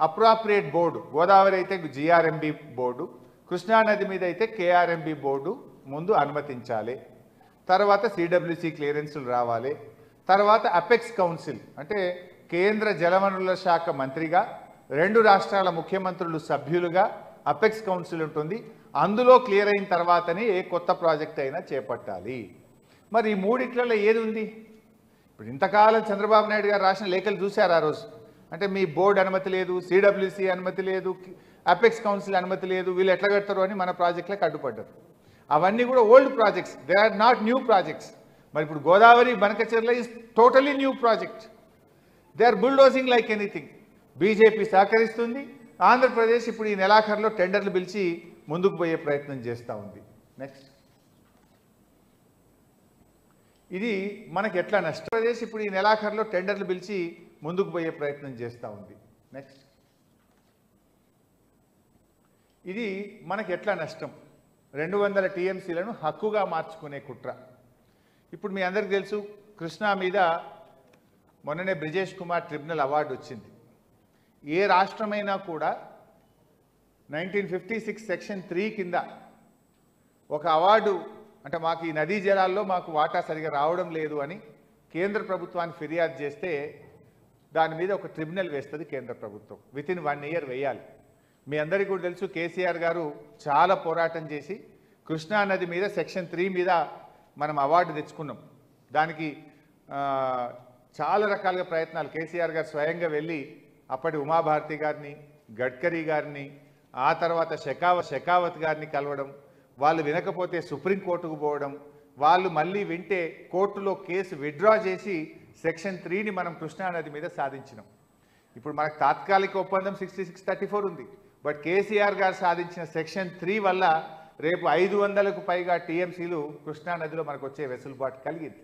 appropriate board, Godavari అయితే GRMB board, కృష్ణానది మీద అయితే KRMB board ముందు అనుమతించాలి. తర్వాత సిడబ్ల్యూసి క్లియరెన్సులు రావాలి. తర్వాత అపెక్స్ కౌన్సిల్ అంటే కేంద్ర జలవనరుల శాఖ మంత్రిగా రెండు రాష్ట్రాల ముఖ్యమంత్రులు సభ్యులుగా అపెక్స్ కౌన్సిల్ ఉంటుంది. అందులో క్లియర్ అయిన తర్వాతనే ఏ కొత్త ప్రాజెక్ట్ అయినా చేపట్టాలి. మరి ఈ మూడిట్లలో ఏది ఉంది? ఇప్పుడు ఇంతకాలం చంద్రబాబు నాయుడు గారు రాసిన లేఖలు చూశారు ఆ రోజు. అంటే మీ బోర్డు అనుమతి లేదు, సిడబ్ల్యూసి అనుమతి లేదు, అపెక్స్ కౌన్సిల్ అనుమతి లేదు, వీళ్ళు ఎట్లా కడతారు అని మన ప్రాజెక్టులకు అడ్డుపడ్డారు. అవన్నీ కూడా old projects, they are not new projects. మరి ఇప్పుడు Godavari Banakacherla is totally new project. They are bulldozing like anything. BJP సహకరిస్తుంది. ఆంధ్రప్రదేశ్ ఇప్పుడు ఈ నెలాఖరులో టెండర్లు పిలిచి ముందుకు పోయే ప్రయత్నం చేస్తూ ఉంది. నెక్స్ట్, ఇది మనకి ఎట్లా నష్టం? ఆంధ్రప్రదేశ్ ఇప్పుడు ఈ నెలాఖరులో టెండర్లు పిలిచి ముందుకు పోయే ప్రయత్నం చేస్తూ ఉంది. నెక్స్ట్, ఇది మనకి ఎట్లా నష్టం? 200 టీఎంసీలను హక్కుగా మార్చుకునే కుట్ర. ఇప్పుడు మీ అందరికీ తెలుసు, కృష్ణా మీద మొన్ననే బ్రిజేష్ కుమార్ ట్రిబ్యునల్ అవార్డు వచ్చింది. ఏ రాష్ట్రమైనా కూడా 1956 సెక్షన్ 3 కింద ఒక అవార్డు, అంటే మాకు ఈ నదీ జలాల్లో మాకు వాటా సరిగా రావడం లేదు అని కేంద్ర ప్రభుత్వానికి ఫిర్యాదు చేస్తే దాని మీద ఒక ట్రిబ్యునల్ వేస్తుంది కేంద్ర ప్రభుత్వం. వితిన్ 1 ఇయర్ వేయాలి. మీ అందరికీ కూడా తెలుసు, కేసీఆర్ గారు చాలా పోరాటం చేసి కృష్ణా నది మీద సెక్షన్ 3 మీద మనం అవార్డు తెచ్చుకున్నాం. దానికి చాలా రకాలుగా ప్రయత్నాలు, కేసీఆర్ గారు స్వయంగా వెళ్ళి అప్పటి ఉమాభారతి గారిని, గడ్కరీ గారిని, ఆ తర్వాత షెకావత్ గారిని కలవడం, వాళ్ళు వినకపోతే సుప్రీంకోర్టుకు పోవడం, వాళ్ళు మళ్ళీ వింటే కోర్టులో కేసు విత్డ్రా చేసి సెక్షన్ 3ని మనం కృష్ణానది మీద సాధించినాం. ఇప్పుడు మనకు తాత్కాలిక ఒప్పందం 6634 ఉంది. బట్ కేసీఆర్ గారు సాధించిన సెక్షన్ 3 వల్ల రేపు 500కు పైగా టీఎంసీలు కృష్ణానదిలో మనకు వచ్చే వెసులుబాటు కలిగింది.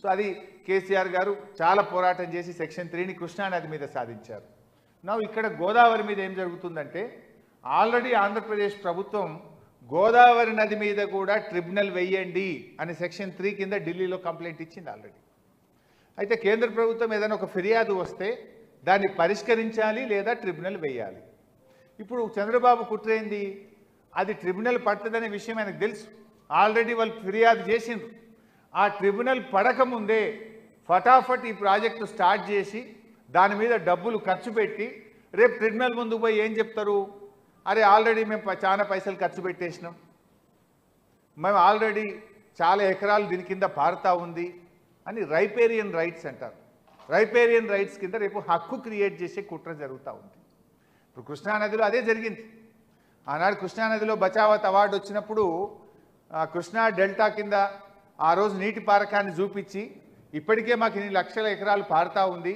సో అది కేసీఆర్ గారు చాలా పోరాటం చేసి సెక్షన్ 3ని కృష్ణానది మీద సాధించారు. నా ఇక్కడ గోదావరి మీద ఏం జరుగుతుందంటే, ఆల్రెడీ ఆంధ్రప్రదేశ్ ప్రభుత్వం గోదావరి నది మీద కూడా ట్రిబ్యునల్ వేయండి అని సెక్షన్ 3 కింద ఢిల్లీలో కంప్లైంట్ ఇచ్చింది ఆల్రెడీ. అయితే కేంద్ర ప్రభుత్వం ఏదైనా ఒక ఫిర్యాదు వస్తే దాన్ని పరిష్కరించాలి లేదా ట్రిబ్యునల్ వేయాలి. ఇప్పుడు చంద్రబాబు కుట్రేంది, అది ట్రిబ్యునల్ పడుతుందనే విషయం ఆయనకు తెలుసు. ఆల్రెడీ వాళ్ళు ఫిర్యాదు చేసిండ్రు. ఆ ట్రిబ్యునల్ పడకముందే ఫటాఫట్ ఈ ప్రాజెక్టు స్టార్ట్ చేసి దాని మీద డబ్బులు ఖర్చు పెట్టి రేపు ట్రిబ్యునల్ ముందుకు పోయి ఏం చెప్తారు? అరే ఆల్రెడీ మేము చాలా పైసలు ఖర్చు పెట్టేసినాం, మేము ఆల్రెడీ చాలా ఎకరాలు దీని కింద పారుతా ఉంది అని రైపేరియన్ రైట్స్ అంటారు. రైపేరియన్ రైట్స్ కింద రేపు హక్కు క్రియేట్ చేసే కుట్ర జరుగుతూ ఉంది. ఇప్పుడు కృష్ణానదిలో అదే జరిగింది. ఆనాడు కృష్ణానదిలో బచావత్ అవార్డు వచ్చినప్పుడు కృష్ణా డెల్టా కింద ఆ రోజు నీటి పారకాన్ని చూపించి ఇప్పటికే మాకు ఇన్ని లక్షల ఎకరాలు పారుతూ ఉంది,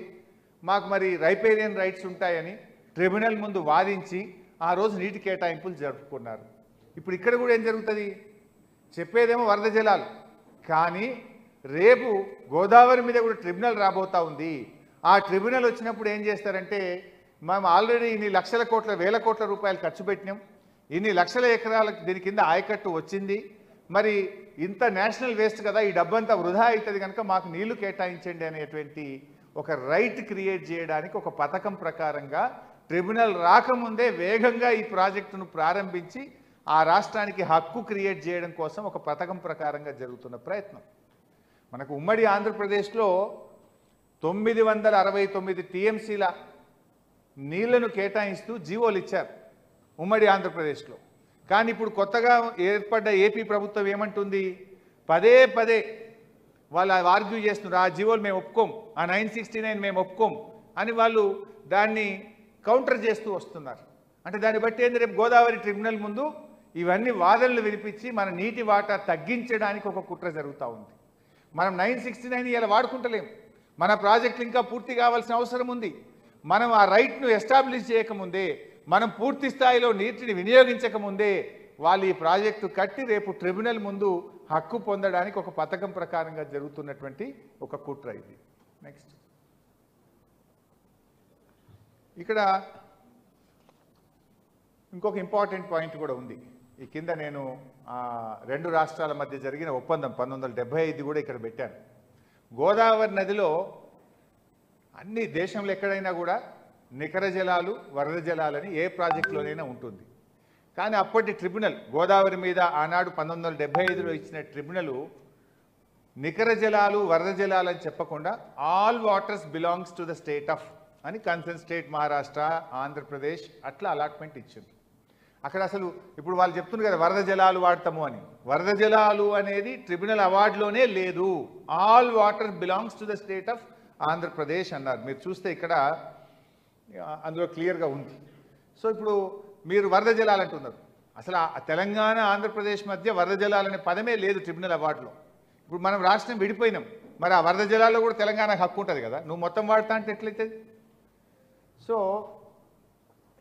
మాకు మరి రైపేరియన్ రైట్స్ ఉంటాయని ట్రిబ్యునల్ ముందు వాదించి ఆ రోజు నీటి కేటాయింపులు జరుపుకున్నారు. ఇప్పుడు ఇక్కడ కూడా ఏం జరుగుతుంది? చెప్పేదేమో వరద జలాలు, కానీ రేపు గోదావరి మీద కూడా ట్రిబ్యునల్ రాబోతూ ఉంది. ఆ ట్రిబ్యునల్ వచ్చినప్పుడు ఏం చేస్తారంటే, మేము ఆల్రెడీ ఇన్ని లక్షల కోట్ల వేల కోట్ల రూపాయలు ఖర్చు పెట్టినాం, ఇన్ని లక్షల ఎకరాలకు దీని కింద ఆయకట్టు వచ్చింది, మరి ఇంత నేషనల్ వేస్ట్ కదా, ఈ డబ్బంతా వృధా అవుతుంది కనుక మాకు నీళ్లు కేటాయించండి అనేటువంటి ఒక రైట్ క్రియేట్ చేయడానికి ఒక పథకం ప్రకారంగా ట్రిబ్యునల్ రాకముందే వేగంగా ఈ ప్రాజెక్టును ప్రారంభించి ఆ రాష్ట్రానికి హక్కు క్రియేట్ చేయడం కోసం ఒక పథకం ప్రకారంగా జరుగుతున్న ప్రయత్నం. మనకు ఉమ్మడి ఆంధ్రప్రదేశ్లో 969 టీఎంసీల నీళ్లను కేటాయిస్తూ జీవోలు ఇచ్చారు ఉమ్మడి ఆంధ్రప్రదేశ్లో. కానీ ఇప్పుడు కొత్తగా ఏర్పడ్డ ఏపీ ప్రభుత్వం ఏమంటుంది, పదే పదే వాళ్ళు ఆర్గ్యూ చేస్తున్నారు, ఆ జీవోలు మేము ఒప్పుకోం, ఆ 969 మేము ఒప్పుకోం అని వాళ్ళు దాన్ని కౌంటర్ చేస్తూ వస్తున్నారు. అంటే దాన్ని బట్టి ఏంటి, రేపు గోదావరి ట్రిబ్యునల్ ముందు ఇవన్నీ వాదనలు వినిపించి మన నీటి వాటా తగ్గించడానికి ఒక కుట్ర జరుగుతూ ఉంది. మనం 969 ఇలా వాడుకుంటలేము, మన ప్రాజెక్టులు ఇంకా పూర్తి కావాల్సిన అవసరం ఉంది. మనం ఆ రైట్ను ఎస్టాబ్లిష్ చేయకముందే, మనం పూర్తి స్థాయిలో నీటిని వినియోగించకముందే వాళ్ళు ఈ ప్రాజెక్టు కట్టి రేపు ట్రిబ్యునల్ ముందు హక్కు పొందడానికి ఒక పథకం ప్రకారంగా జరుగుతున్నటువంటి ఒక కుట్ర ఇది. నెక్స్ట్ ఇక్కడ ఇంకొక ఇంపార్టెంట్ పాయింట్ కూడా ఉంది. ఈ కింద నేను రెండు రాష్ట్రాల మధ్య జరిగిన ఒప్పందం 1975 కూడా ఇక్కడ పెట్టాను. గోదావరి నదిలో అన్ని దేశంలో ఎక్కడైనా కూడా నికర జలాలు, వరద జలాలని ఏ ప్రాజెక్టులోనైనా ఉంటుంది. కానీ అప్పటి ట్రిబ్యునల్ గోదావరి మీద ఆనాడు 1975లో ఇచ్చిన ట్రిబ్యునల్ నికర జలాలు, వరద జలాలు అని చెప్పకుండా all waters belongs to the state of అని కన్సర్న్ స్టేట్ మహారాష్ట్ర, ఆంధ్రప్రదేశ్ అట్లా అలాట్మెంట్ ఇచ్చింది. అక్కడ అసలు ఇప్పుడు వాళ్ళు చెప్తున్నారు కదా వరద జలాలు వాడతాము అని. వరద జలాలు అనేది ట్రిబ్యునల్ అవార్డులోనే లేదు. All water belongs to the state of Andhra Pradesh అన్నారు. మీరు చూస్తే ఇక్కడ అందులో క్లియర్గా ఉంది. సో ఇప్పుడు మీరు వరద జలాలు అంటున్నారు. అసలు తెలంగాణ, ఆంధ్రప్రదేశ్ మధ్య వరద జలాలు అనే పదమే లేదు ట్రిబ్యునల్ అవార్డులో. ఇప్పుడు మనం రాష్ట్రం విడిపోయినాం, మరి ఆ వరద జలాల్లో కూడా తెలంగాణకు హక్కు ఉంటుంది కదా. నువ్వు మొత్తం వాడతా అంటే ఎట్లయితుంది? సో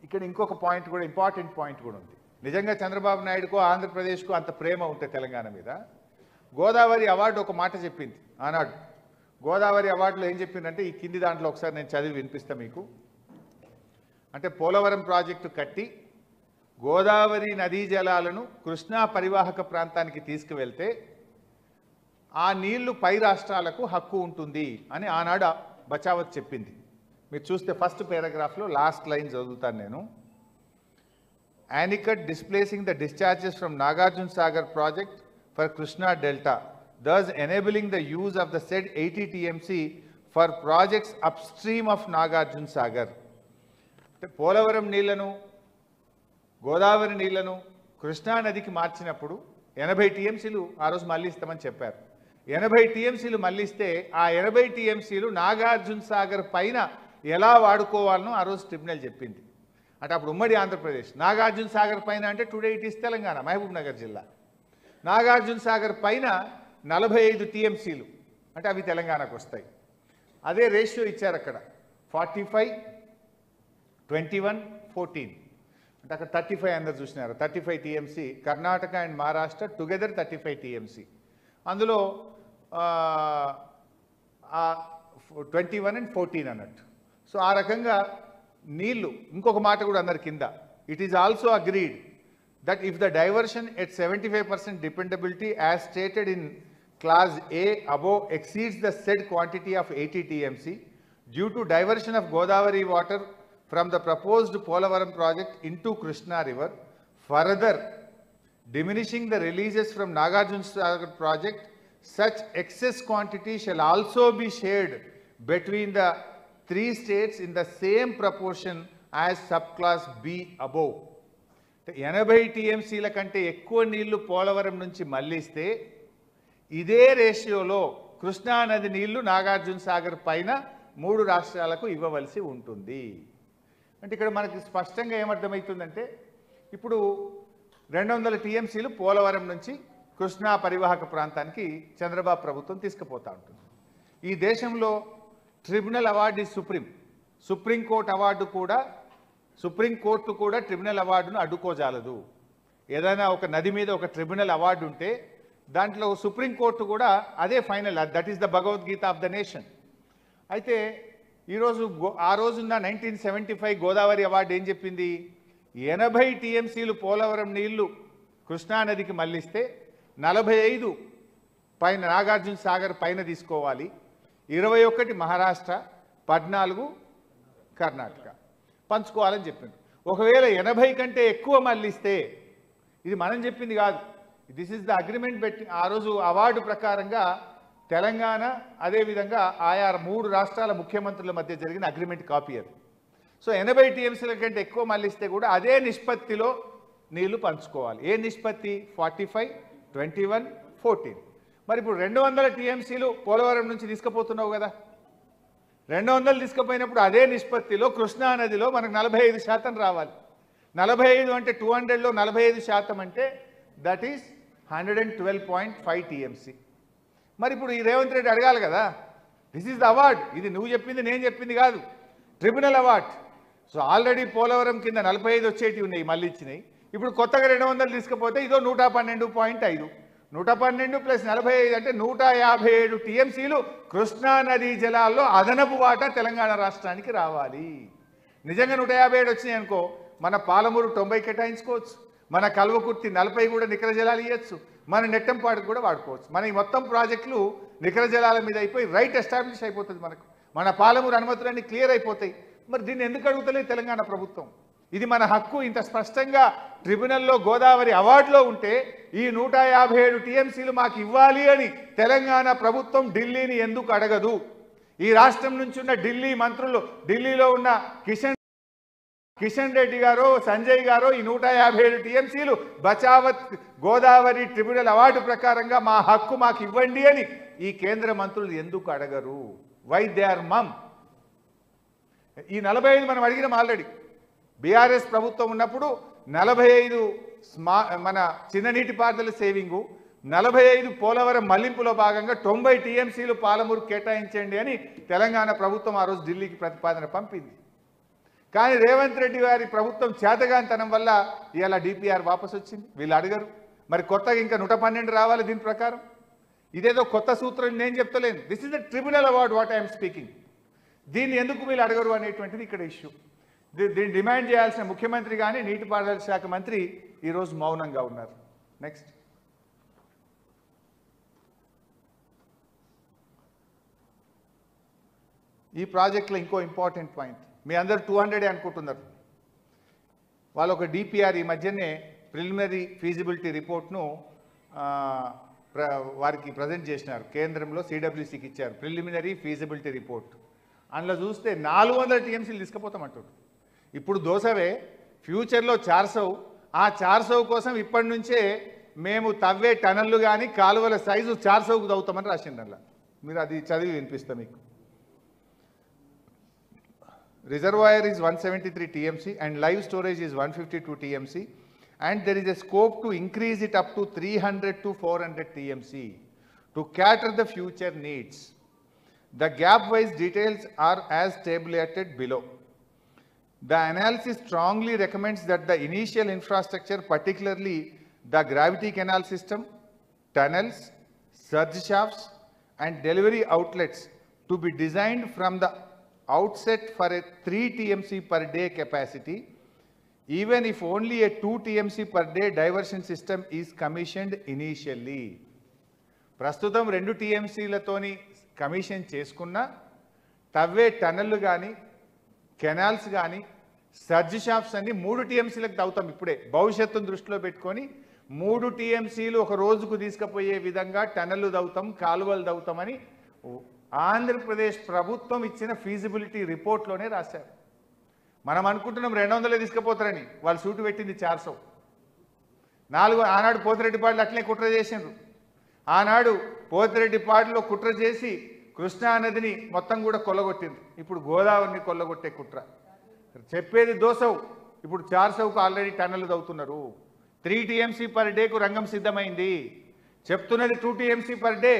ఇక్కడ ఇంకొక పాయింట్ కూడా, ఇంపార్టెంట్ పాయింట్ కూడా ఉంది. నిజంగా చంద్రబాబు నాయుడుకో ఆంధ్రప్రదేశ్కు అంత ప్రేమ ఉంటే తెలంగాణ మీద, గోదావరి అవార్డు ఒక మాట చెప్పింది ఆనాడు. గోదావరి అవార్డులో ఏం చెప్పిందంటే ఈ కింది దాంట్లో ఒకసారి నేను చదివి వినిపిస్తా మీకు. అంటే పోలవరం ప్రాజెక్టు కట్టి గోదావరి నదీ జలాలను కృష్ణా పరివాహక ప్రాంతానికి తీసుకువెళ్తే ఆ నీళ్లు పై రాష్ట్రాలకు హక్కు ఉంటుంది అని ఆనాడు బచావత్ చెప్పింది. మీరు చూస్తే ఫస్ట్ పారాగ్రాఫ్లో లాస్ట్ లైన్ చదువుతాను నేను. Anicut displacing the discharges from Nagarjuna Sagar project for Krishna Delta, thus enabling the use of the said 80 TMC for projects upstream of Nagarjuna Sagar. Polavaram నీళ్లను, గోదావరి నీళ్లను కృష్ణా నదికి మార్చినప్పుడు 80 టీఎంసీలు ఆ రోజు మళ్ళీ ఇస్తామని చెప్పారు. 80 టీఎంసీలు మళ్ళిస్తే ఆ 80 టీఎంసీలు నాగార్జున సాగర్ పైన ఎలా వాడుకోవాలనో ఆ రోజు ట్రిబ్యునల్ చెప్పింది. అంటే అప్పుడు ఉమ్మడి ఆంధ్రప్రదేశ్ నాగార్జున సాగర్ పైన, అంటే today it is Telangana, Mahabubnagar జిల్లా. నాగార్జున సాగర్ పైన 45 టీఎంసీలు, అంటే అవి తెలంగాణకు వస్తాయి. అదే రేషియో ఇచ్చారు అక్కడ 45, 21, 14. అంటే అక్కడ 35 అందరు చూసినారు. 35 TMC Karnataka and Maharashtra together 35 TMC. అందులో 21 and 14 అన్నట్టు. సో ఆ రకంగా నీళ్లు, ఇంకొక మాట కూడా అన్నారు కింద, it is also agreed that if the diversion at 75% dependability as stated in clause A above exceeds the said quantity of 80 TMC due to diversion of Godavari water from the proposed Polavaram project into Krishna river, further diminishing the releases from Nagarjuna Sagar project, such excess quantity shall also be shared between the three states in the same proportion as subclass B above. 80 టీఎంసీల కంటే ఎక్కువ నీళ్లు పోలవరం నుంచి మళ్లిస్తే ఇదే రేషియోలో కృష్ణా నది నీళ్లు నాగార్జున సాగర్ పైన 3 రాష్ట్రాలకు ఇవ్వవలసి ఉంటుంది. అంటే ఇక్కడ మనకి స్పష్టంగా ఏమర్థమవుతుందంటే ఇప్పుడు 200 టీఎంసీలు పోలవరం నుంచి కృష్ణా పరివాహక ప్రాంతానికి చంద్రబాబు ప్రభుత్వం తీసుకుపోతూ ఉంటుంది. ఈ దేశంలో ట్రిబ్యునల్ అవార్డు ఈ సుప్రీంకోర్టు అవార్డు కూడా, సుప్రీంకోర్టు కూడా ట్రిబ్యునల్ అవార్డును అడ్డుకోజాలదు. ఏదైనా ఒక నది మీద ఒక ట్రిబ్యునల్ అవార్డు ఉంటే దాంట్లో సుప్రీంకోర్టు కూడా అదే final, that is the Bhagavad Gita of the nation. అయితే ఈరోజు ఆ రోజున్న 1975 గోదావరి అవార్డు ఏం చెప్పింది? 80 టీఎంసీలు పోలవరం నీళ్లు కృష్ణానదికి మళ్లిస్తే 45 పైన నాగార్జున సాగర్ పైన తీసుకోవాలి, 21 మహారాష్ట్ర, 14 కర్ణాటక పంచుకోవాలని చెప్పింది. ఒకవేళ 80 కంటే ఎక్కువ మళ్లిస్తే, ఇది మనం చెప్పింది కాదు, దిస్ ఇస్ ద అగ్రిమెంట్ పెట్టి ఆ రోజు అవార్డు ప్రకారంగా తెలంగాణ అదేవిధంగా ఆయా 3 రాష్ట్రాల ముఖ్యమంత్రుల మధ్య జరిగిన అగ్రిమెంట్ కాపీ అది. సో 80 టీఎంసీల కంటే ఎక్కువ మళ్ళిస్తే కూడా అదే నిష్పత్తిలో నీళ్లు పంచుకోవాలి. ఏ నిష్పత్తి? 45, 21, 14. మరి ఇప్పుడు 200 టీఎంసీలు పోలవరం నుంచి తీసుకుపోతున్నావు కదా, 200 తీసుకుపోయినప్పుడు అదే నిష్పత్తిలో కృష్ణా నదిలో మనకు 45% రావాలి. 45 అంటే 200లో 45% అంటే దట్ ఈస్ 112.5 టీఎంసీ. మరి ఇప్పుడు ఈ రేవంత్ రెడ్డి అడగాలి కదా, దిస్ ఈజ్ ద అవార్డ్, ఇది నువ్వు చెప్పింది నేను చెప్పింది కాదు, tribunal award. So already Polavaram కింద 45 వచ్చేటివి ఉన్నాయి, మళ్ళీ ఇచ్చినాయి. ఇప్పుడు కొత్తగా 200 తీసుకపోతే ఇదో 112.5. 112 ప్లస్ 45 అంటే 157 టీఎంసీలు కృష్ణా నదీ జలాల్లో అదనపు వాటా తెలంగాణ రాష్ట్రానికి రావాలి. నిజంగా 157 వచ్చినాయి అనుకో, మన పాలమూరు 90 కేటాయించుకోవచ్చు, మన కల్వకుర్తి 40 కూడా నికర జలాలు ఇవ్వచ్చు, మన నెట్టంపాడుకు కూడా వాడుకోవచ్చు. మన ఈ మొత్తం ప్రాజెక్టులు నికర జలాల మీద అయిపోయి రైట్ ఎస్టాబ్లిష్ అయిపోతుంది. మన పాలమూరు అనుమతులన్నీ క్లియర్ అయిపోతాయి. మరి దీన్ని ఎందుకు అడుగుతలేదు తెలంగాణ ప్రభుత్వం? ఇది మన హక్కు. ఇంత స్పష్టంగా ట్రిబ్యునల్లో గోదావరి అవార్డులో ఉంటే ఈ 157 టీఎంసీలు మాకు ఇవ్వాలి అని తెలంగాణ ప్రభుత్వం ఢిల్లీని ఎందుకు అడగదు? ఈ రాష్ట్రం నుంచి ఉన్న ఢిల్లీ మంత్రులు, ఢిల్లీలో ఉన్న కిషన్ రెడ్డి గారు, సంజయ్ గారు ఈ 157 టీఎంసీలు బచావత్ గోదావరి ట్రిబ్యునల్ అవార్డు ప్రకారంగా మా హక్కు మాకు ఇవ్వండి అని ఈ కేంద్ర మంత్రులు ఎందుకు అడగరు? వై దే ఆర్ మమ్? ఈ 45 మనం అడిగినాం ఆల్రెడీ. బీఆర్ఎస్ ప్రభుత్వం ఉన్నప్పుడు 45 మన చిన్న నీటిపారుదల సేవింగు, 45 పోలవరం మళ్లింపులో భాగంగా 90 టీఎంసీలు పాలమూరు కేటాయించండి అని తెలంగాణ ప్రభుత్వం ఆ రోజు ఢిల్లీకి ప్రతిపాదన పంపింది. కానీ రేవంత్ రెడ్డి గారి ప్రభుత్వం చేతగానితనం వల్ల ఇవాళ డిపిఆర్ వాపసు వచ్చింది. వీళ్ళు అడగరు. మరి కొత్తగా ఇంకా 112 రావాలి దీని ప్రకారం. ఇదేదో కొత్త సూత్రం నేను చెప్తలేను. This is the tribunal award what I'm speaking. దీన్ని ఎందుకు వీళ్ళు అడగరు అనేటువంటిది ఇక్కడ ఇష్యూ. దీన్ని డిమాండ్ చేయాల్సిన ముఖ్యమంత్రి కానీ నీటిపారుదల శాఖ మంత్రి ఈరోజు మౌనంగా ఉన్నారు. నెక్స్ట్. ఈ ప్రాజెక్టులో ఇంకో ఇంపార్టెంట్ పాయింట్, మీ అందరూ 200 అనుకుంటున్నారు. వాళ్ళు ఒక డిపిఆర్ ఈ మధ్యనే ప్రిలిమినరీ ఫీజిబిలిటీ రిపోర్ట్ను వారికి ప్రజెంట్ చేసినారు. కేంద్రంలో సిడబ్ల్యూసికి ఇచ్చారు ప్రిలిమినరీ ఫీజిబిలిటీ రిపోర్ట్. అందులో చూస్తే 400 టీఎంసీలు తీసుకుపోతామంటారు. ఇప్పుడు దోసవే, ఫ్యూచర్లో 400. ఆ 400 కోసం ఇప్పటి నుంచే మేము తవ్వే టనళ్ళు కానీ కాలువల సైజు 400కు తవ్వుతామని రాసింది. అందులో మీరు అది చదివి వినిపిస్తాం మీకు. Reservoir is 173 TMC and live storage is 152 TMC and there is a scope to increase it up to 300 to 400 TMC to cater the future needs. The gap-wise details are as tabulated below. The analysis strongly recommends that the initial infrastructure, particularly the gravity canal system, tunnels, surge shafts and delivery outlets to be designed from the outset for a 3 TMC per day capacity, even if only a 2 TMC per day diversion system is commissioned initially. ప్రస్తుతం 2 TMCలతోని commission చేసుకున్న తవ్వే టన్నెళ్ళు కానీ canals కానీ surge shafts అన్ని 3 TMCలకు తవ్వుతాం. ఇప్పుడే భవిష్యత్తును దృష్టిలో పెట్టుకొని 3 TMCలు ఒక రోజుకు తీసుకుపోయే విధంగా టన్నెళ్ళు తవ్వుతాం, కాలువలు తవ్వుతామని ఆంధ్రప్రదేశ్ ప్రభుత్వం ఇచ్చిన ఫీజిబిలిటీ రిపోర్ట్లోనే రాశారు. మనం అనుకుంటున్నాం 200 తీసుకుపోతారని, వాళ్ళు సూటు పెట్టింది 400. ఆనాడు పోతిరెడ్డిపాడులో అట్లే కుట్ర చేసిండ్రు. ఆనాడు పోతిరెడ్డిపాడులో కుట్ర చేసి కృష్ణానదిని మొత్తం కూడా కొల్లగొట్టింది. ఇప్పుడు గోదావరిని కొల్లగొట్టే కుట్ర. చెప్పేది దోసవు. ఇప్పుడు 400కు ఆల్రెడీ టన్నులు తవ్వుతున్నారు. 3 TMC పర్ డేకు రంగం సిద్ధమైంది. చెప్తున్నది 2 TMC పర్ డే.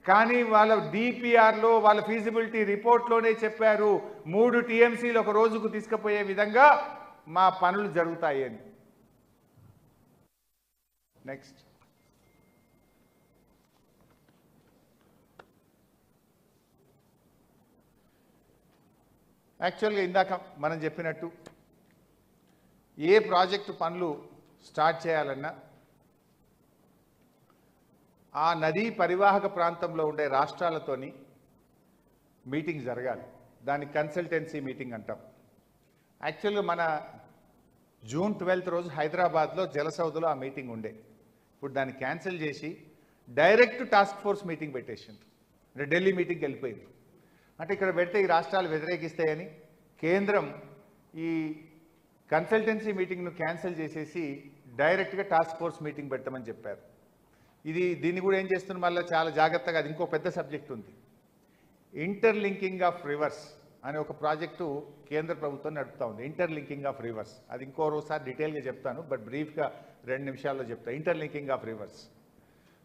కానీ వాళ్ళ డిపిఆర్లో వాళ్ళ ఫీజిబిలిటీ రిపోర్ట్లోనే చెప్పారు 3 TMCలు ఒక రోజుకు తీసుకుపోయే విధంగా మా పనులు జరుగుతాయి అని. నెక్స్ట్. యాక్చువల్గా ఇందాక మనం చెప్పినట్టు ఏ ప్రాజెక్టు పనులు స్టార్ట్ చేయాలన్నా ఆ నదీ పరివాహక ప్రాంతంలో ఉండే రాష్ట్రాలతోని మీటింగ్ జరగాలి. దాన్ని కన్సల్టెన్సీ మీటింగ్ అంటాం. యాక్చువల్గా మన జూన్ 12th రోజు హైదరాబాద్లో జలసౌధలో ఆ మీటింగ్ ఉండే. ఇప్పుడు దాన్ని క్యాన్సిల్ చేసి డైరెక్ట్ టాస్క్ ఫోర్స్ మీటింగ్ పెట్టేసిండ్రు. అంటే ఢిల్లీ మీటింగ్కి వెళ్ళిపోయింది. అంటే ఇక్కడ పెడితే ఈ రాష్ట్రాలు వ్యతిరేకిస్తాయని కేంద్రం ఈ కన్సల్టెన్సీ మీటింగ్ను క్యాన్సిల్ చేసేసి డైరెక్ట్గా టాస్క్ ఫోర్స్ మీటింగ్ పెట్టమని చెప్పారు. దీన్ని కూడా ఏం చేస్తున్నారు మళ్ళీ చాలా జాగ్రత్తగా. అది ఇంకో పెద్ద సబ్జెక్ట్ ఉంది. ఇంటర్లింకింగ్ ఆఫ్ రివర్స్ అనే ఒక ప్రాజెక్టు కేంద్ర ప్రభుత్వం నడుపుతూ ఉంది. ఇంటర్లింకింగ్ ఆఫ్ రివర్స్ అది ఇంకోసారి డీటెయిల్గా చెప్తాను, బట్ బ్రీఫ్గా 2 నిమిషాల్లో చెప్తాను. ఇంటర్లింకింగ్ ఆఫ్ రివర్స్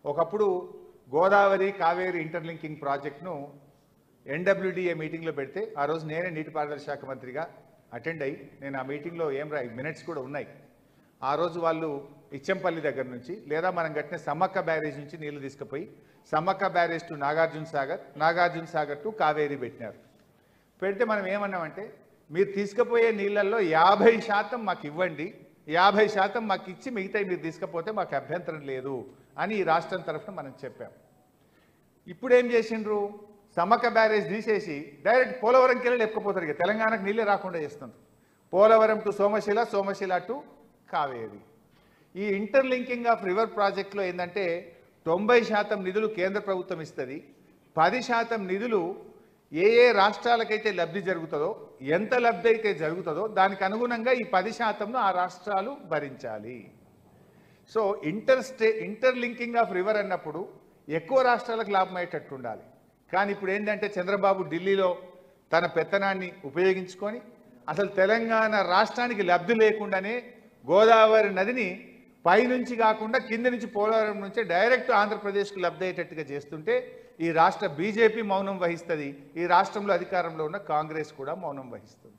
ఒకప్పుడు గోదావరి కావేరి ఇంటర్లింకింగ్ ప్రాజెక్ట్ను ఎన్డబ్ల్యూడిఏ మీటింగ్లో పెడితే ఆ రోజు నేనే నీటిపారుదల శాఖ మంత్రిగా అటెండ్ అయ్యి నేను ఆ మీటింగ్లో మినిట్స్ కూడా ఉన్నాయి. ఆ రోజు వాళ్ళు ఇచ్చంపల్లి దగ్గర నుంచి లేదా మనం కట్టిన సమ్మక్క బ్యారేజ్ నుంచి నీళ్లు తీసుకుపోయి Sammakka barrage to Nagarjuna Sagar to Kaveri పెట్టినారు. పెడితే మనం ఏమన్నామంటే మీరు తీసుకుపోయే నీళ్ళల్లో 50% మాకు ఇవ్వండి, 50% మాకు ఇచ్చి మిగతా మీరు తీసుకపోతే మాకు అభ్యంతరం లేదు అని ఈ రాష్ట్రం తరఫున మనం చెప్పాం. ఇప్పుడు ఏం చేసిండ్రు, సమ్మక్క బ్యారేజ్ తీసేసి డైరెక్ట్ పోలవరంకి వెళ్ళి లేకపోతారు. ఇక తెలంగాణకు నీళ్ళే రాకుండా చేస్తున్నారు. Polavaram to Somasila to Kaveri. ఈ ఇంటర్లింకింగ్ ఆఫ్ రివర్ ప్రాజెక్టులో ఏంటంటే 90% నిధులు కేంద్ర ప్రభుత్వం ఇస్తుంది, 10% నిధులు ఏ రాష్ట్రాలకైతే లబ్ధి జరుగుతుందో, ఎంత లబ్ధి అయితే జరుగుతుందో దానికి అనుగుణంగా ఈ 10%ను ఆ రాష్ట్రాలు భరించాలి. సో ఇంటర్లింకింగ్ ఆఫ్ రివర్ అన్నప్పుడు ఎక్కువ రాష్ట్రాలకు లాభం అయ్యేటట్టు ఉండాలి. కానీ ఇప్పుడు ఏంటంటే చంద్రబాబు ఢిల్లీలో తన పెత్తనాన్ని ఉపయోగించుకొని అసలు తెలంగాణ రాష్ట్రానికి లబ్ధి లేకుండానే గోదావరి నదిని పైనుంచి కాకుండా కింద నుంచి పోలవరం నుంచే డైరెక్ట్ ఆంధ్రప్రదేశ్కు లబ్ధి అయ్యేటట్టుగా చేస్తుంటే ఈ రాష్ట్ర బీజేపీ మౌనం వహిస్తుంది, ఈ రాష్ట్రంలో అధికారంలో ఉన్న కాంగ్రెస్ కూడా మౌనం వహిస్తుంది.